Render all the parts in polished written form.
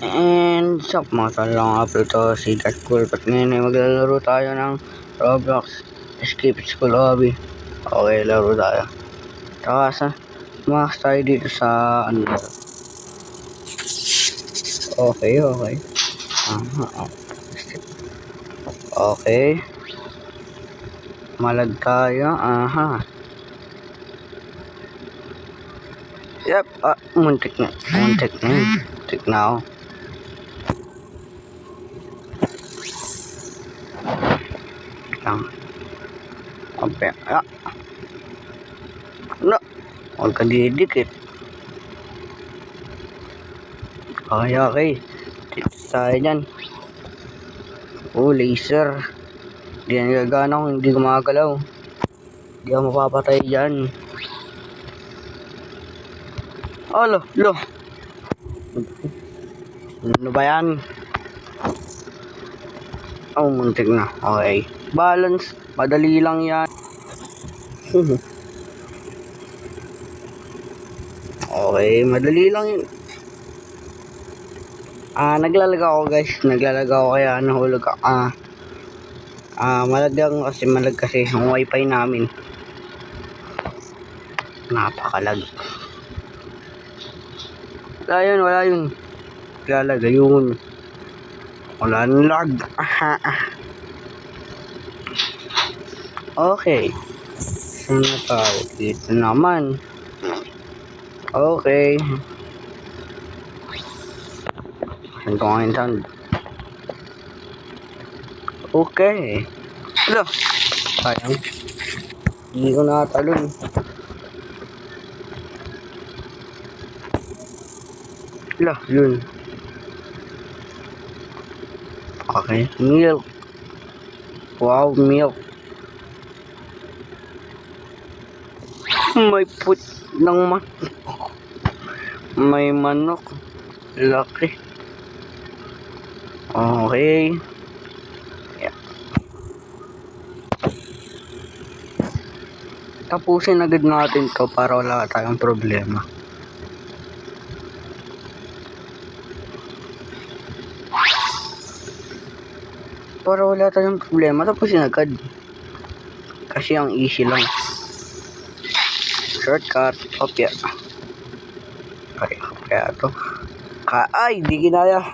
And so, mga talang upload to si Deadpool. At ngayon ay maglalaro tayo ng Roblox Escape School Lobby. Okay, laro tayo. Taka makas tayo dito sa ano. Okay. Okay. Malag tayo. Yep, muntik na ako. Okay. No, huwag ka didikit. Okay. Dito tayo dyan. Laser. Hindi yan gagana kung hindi gumagalaw. Hindi ako mapapatay dyan. Lo. Ano ba yan? Muntik na. Okay. Balance. Madali lang yan. Okay, madali lang yun. Naglalag ako guys. Kaya nahulog ako. Malag kasi yung wifi namin. Napakalag. Wala yun. Naglalag ayun. Wala nang lag. Okay. Saan na tayo? Dito naman. Okay. Saan ko ngayon saan? Okay. Alo. Sayang. Hindi ko nakatalon. Alo, yun. Okay. Milk. Wow, milk. May put ng may manok. Laki. Okay. Yeah. Tapusin agad natin to para wala tayong problema. Tapusin agad. Kasi ang easy lang. Shortcut. Kopya. Kaya to. Ay, di ginaya.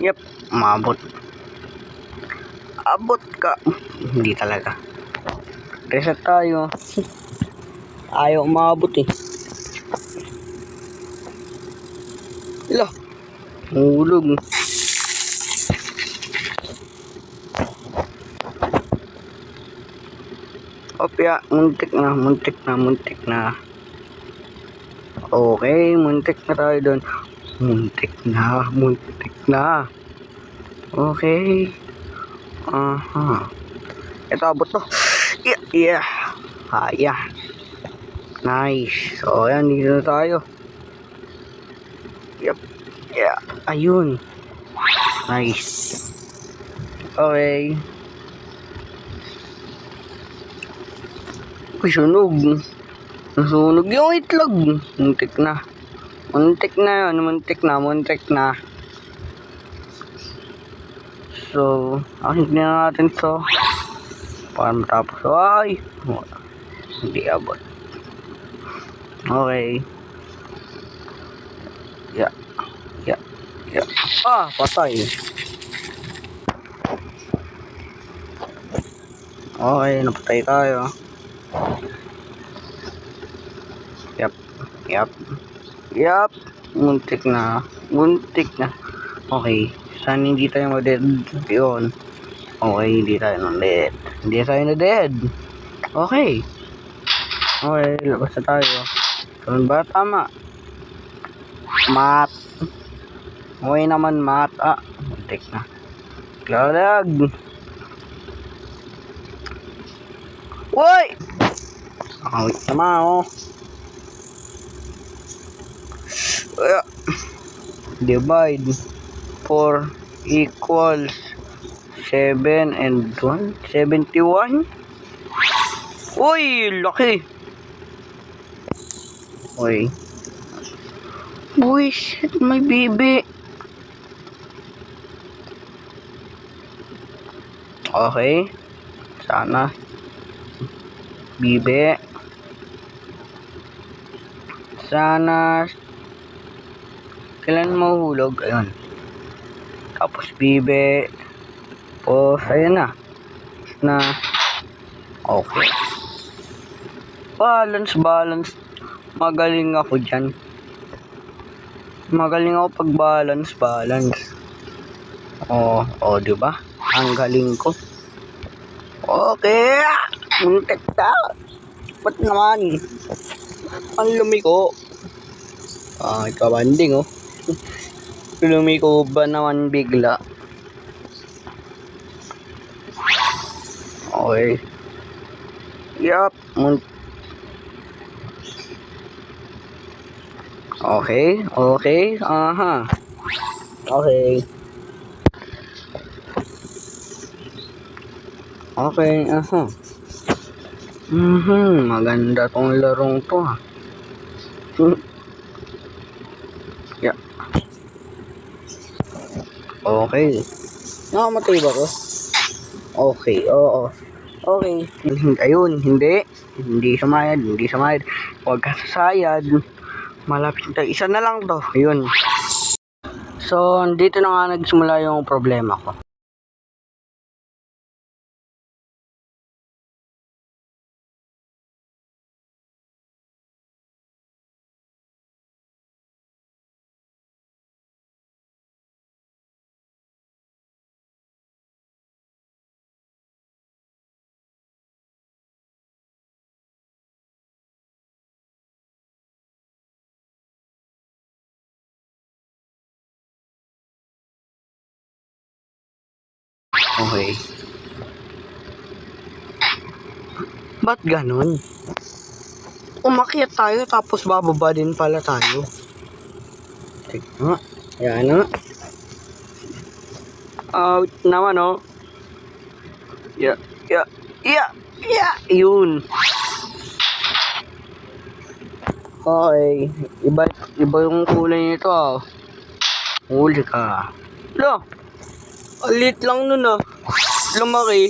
Yep, maabot. Abot ka. Hindi talaga. Reset tayo. Ayaw maabot eh. Ila. Hulog. Opya, muntik na. Okay, muntik na tayo doon. Muntik na. Okay. Ito abot to. Yeah. Nice. So, ayan, dito na tayo. Yep. Yeah. Ayun. Nice. Okay. Sunog. Nasunog yung itlog. Muntik na. So, akin na natin to. Para matapos. Ay! Hindi abot. Okay. Yeah. Patay. Okay, napatay tayo. Yep. Muntik na. Okay. Saan hindi tayo ma-dead? Yun. Okay, hindi tayo na-dead. Okay, labas na tayo. Saan ba? Tama. Mat. Okay naman, mat. Muntik na. Lalag. Uy! Tama oh. Divide 4 equals 7 and 1 71. Uy, laki. Uy. Buwisit, may bibi. Okay. Sana. Bibi. Sana. Kailan mahuhulog? Ayun. Tapos bibi. Tapos, ayun na. Okay. Balance. Magaling ako dyan. Magaling ako pag balance. Diba? Ang galing ko. Okay. Muntik na. Ba't naman? Ang lumiko. Kabanding oh. Lumiko ba naman bigla? Okay. Yup. Okay. Aha. Okay. Aha. Maganda tong larong to ha. Yeah. Okay. Nakamatay ba ko? Okay, oo. Okay. Ayun, hindi sumayad. Huwag ka sasayad. Malapit na. Isa na lang to. Ayun. So, dito na nga nagsimula yung problema ko. Okay. Ba't ganun? Umakyat tayo tapos bababa din pala tayo. Teka, yan na. Naman oh. Yeah. Yun. Okay. Iba yung kulay nito ah. Huli ka. Lo. Alit lang nun ah. Lumaki.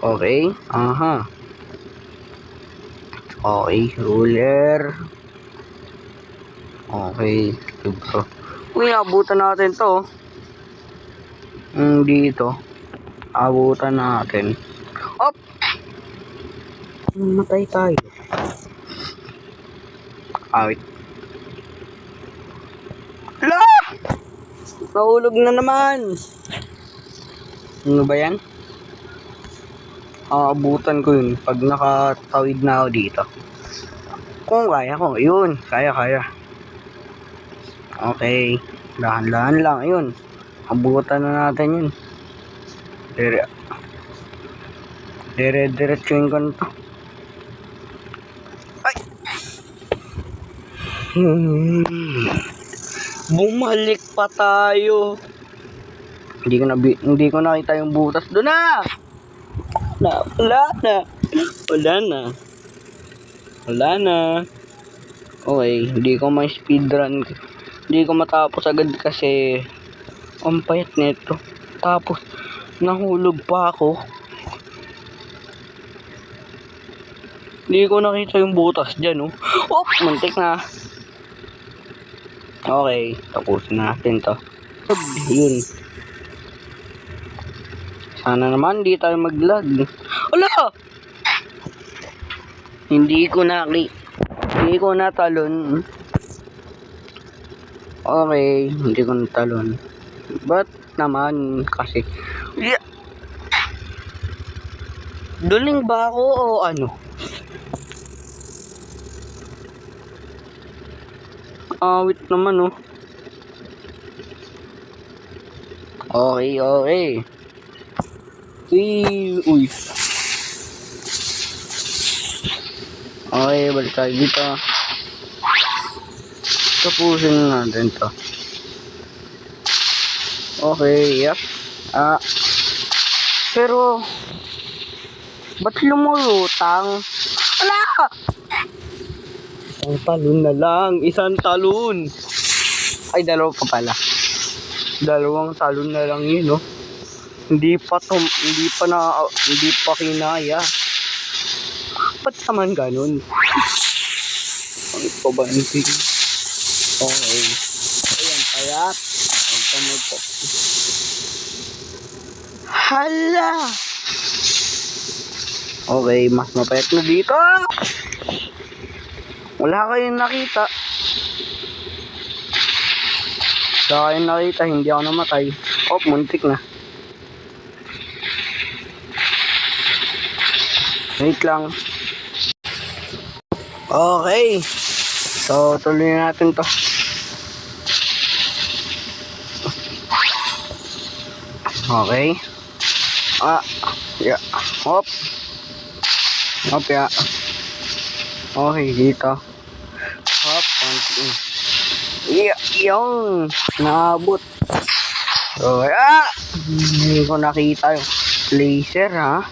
Okay. Aha. Okay. Ruler. Okay. Diba? Uy, abutan natin to. Dito. Abutan natin. Op! Matay tayo. Awit. Hala! Nahulog na naman. Ano ba yan? Abutan ko yun pag nakatawid na ako dito. Kung kaya ko. Yun. Kaya. Okay. Dahan-dahan lang. Yun. Abutan na natin yun. Dire-diretsuin ko na to. Ay! Bumalik pa tayo. Hindi ko nakita yung butas doon na. Wala na. Okay, hindi ko may speedrun. Hindi ko matapos agad kasi ang payat nito. Tapos nahulog pa ako. Hindi ko nakita yung butas dyan oh. Oh, muntik na. Okay, tapusin natin to. Yun. Sana naman di tayo mag-lag. Wala! Hindi ko natalon. Okay, hindi ko natalon. Ba't naman kasi? Yeah. Duling ba ako o ano? Wait naman oh. Okay. Uy. Okay, balik tayo dito. Tapusin na natin to. Okay, yep. Pero ba't lumulutang? Wala! Isang talon na lang. Isang talon. Ay, dalawa pa pala. Dalawang talon na lang yun, no? Hindi pa kinaya. Ba't naman ganun? Ang pabanting. Okay. Ayan, payat. Huwag ka magpo. Hala! Okay, mas mapayat na dito. Wala kayong nakita. Wala kayong nakita, hindi ako namatay. Oh, muntik na. Wait lang. Okay. So, tuloy na natin to. Okay. Yeah. Hop. Hop, yeah. Okay, dito. Hop. Yeah, yung naabot. So, hindi ko nakita yung laser, ha?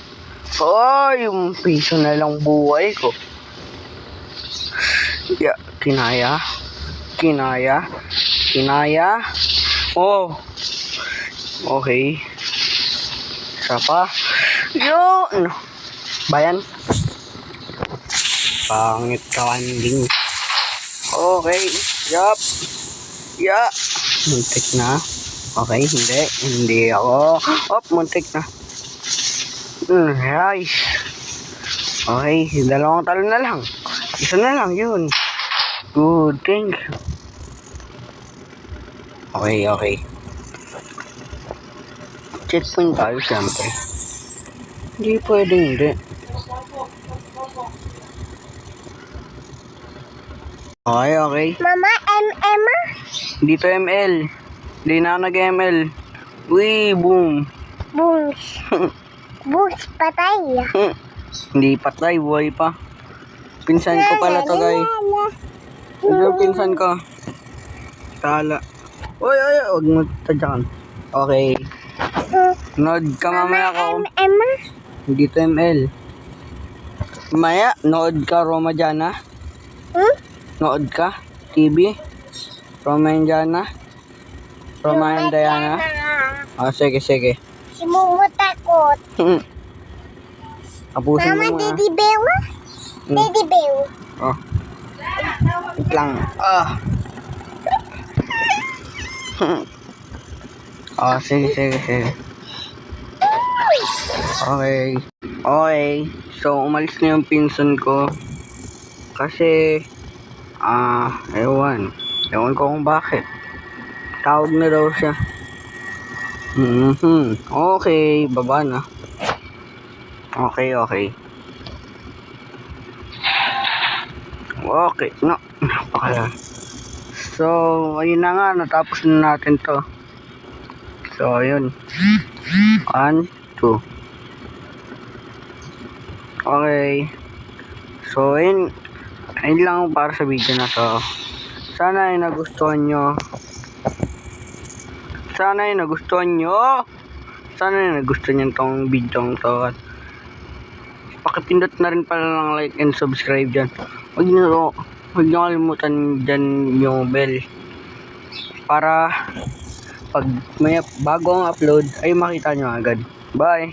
Oh, yung piso na lang buhay ko. Yeah, kinaya. Oh. Okay. Isa pa. Yun. Bayan. Pangit kawanding. Okay. Yup. Yeah. Muntik na. Okay, hindi ako. Muntik na. Nice. Okay, dalawang talon na lang. Isa na lang yun. Good, thank you. Okay. Checkpoint tayo siyempre. Hindi pwede, hindi. Okay. Mama, Emma? Dito ML. Hindi na ako nag-ML. Uy, boom. Booms. Booms, patay. Hindi patay, buhay pa. Pinsan ko pala to, guys. Ano pinsan ko? Tala. Uy, huwag mo tadyakan. Okay. Nood ka mamaya ko. Emma? Dito ML. Maya, nood ka Roma Jana. Nood ka? TV? Roma and Jana? Roma and Diana? Sige. Si Momo takot. Tapusin Mama, mo muna. Daddy Bew? Daddy Bew. Oh. Wait lang. Sige. Okay. So, umalis na yung pinsan ko. Kasi, ewan ko kung bakit. Tawag na daw siya. Okay, baba na. Okay. Okay, no. Napakala. So, ayun na nga, natapos na natin to. So, ayun. 1, 2. Okay. So, ayun lang para sa video na to. Sana ay nagustuhan nyo. Sana ay nagustuhan tong video to. At pakipindot na rin pala ng like and subscribe dyan. Huwag nyo kalimutan dyan yung bell. Para pag may bago ang upload ay makita nyo agad. Bye!